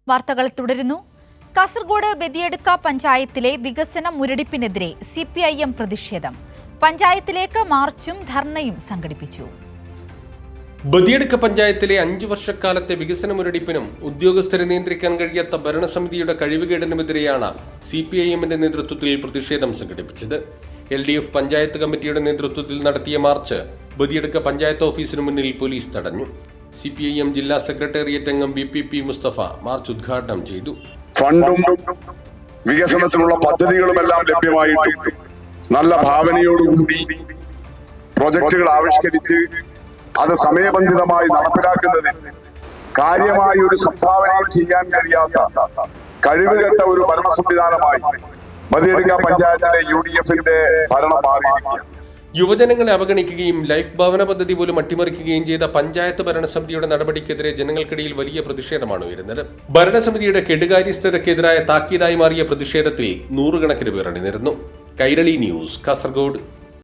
വാർത്തകൾ തുടരുന്നു. കാസർഗോഡ് ബദിയടുക്ക പഞ്ചായത്തിലെ വികസന മുരടിപ്പിനെതിരെ CPIM പ്രതിഷേധം. പഞ്ചായത്തിലേക്ക് മാർച്ചും ധർണയും സംഘടിപ്പിച്ചു. ബദിയടുക്ക പഞ്ചായത്തിലെ 5 വർഷക്കാലത്തെ വികസന മുരടിപ്പിനും ഉദ്യോഗസ്ഥരെ നിയന്ത്രിക്കാൻ കഴിയാത്ത ഭരണസമിതിയുടെ കഴിവുകേടിനുമെതിരെയാണ് CPIMന്റെ നേതൃത്വത്തിൽ പ്രതിഷേധം സംഘടിപ്പിച്ചത്. LDF പഞ്ചായത്ത് കമ്മിറ്റിയുടെ നേതൃത്വത്തിൽ നടത്തിയ മാർച്ച് ബദിയടുക്ക പഞ്ചായത്ത് ഓഫീസിന് മുന്നിൽ പോലീസ് തടഞ്ഞു. CPIM ജില്ലാ സെക്രട്ടേറിയറ്റ് അംഗം VPP മുസ്തഫ മാർച്ച് ഉദ്ഘാടനം ചെയ്തു. ഫണ്ടും വികസനത്തിനുള്ള പദ്ധതികളുമെല്ലാം ലഭ്യമായിട്ട് നല്ല ഭാവനയോടുകൂടി പ്രോജക്റ്റുകൾ ആവിഷ്കരിച്ച് അത് സമയബന്ധിതമായി നടപ്പിലാക്കുന്നതിൽ കാര്യമായ ഒരു സംഭാവനയും ചെയ്യാൻ കഴിയാത്ത കഴിവുകെട്ട ഒരു ഭരണ സംവിധാനമായി ബദിയടുക്ക പഞ്ചായത്തിലെ UDFന്റെ ഭരണം മാറിയിരിക്കുകയാണ്. യുവജനങ്ങളെ അവഗണിക്കുകയും ലൈഫ് ഭവന പദ്ധതി പോലും അട്ടിമറിക്കുകയും ചെയ്ത പഞ്ചായത്ത് ഭരണസമിതിയുടെ നടപടിക്കെതിരെ ജനങ്ങൾക്കിടയിൽ വലിയ പ്രതിഷേധമാണ് ഉയരുന്നത്. ഭരണസമിതിയുടെ കെടുകാര്യസ്ഥതയ്ക്കെതിരായ താക്കീതായി മാറിയ പ്രതിഷേധത്തിൽ 100 കണക്കിന് പേർ അണിനിരന്നു. കൈരളി ന്യൂസ്, കാസർഗോഡ്.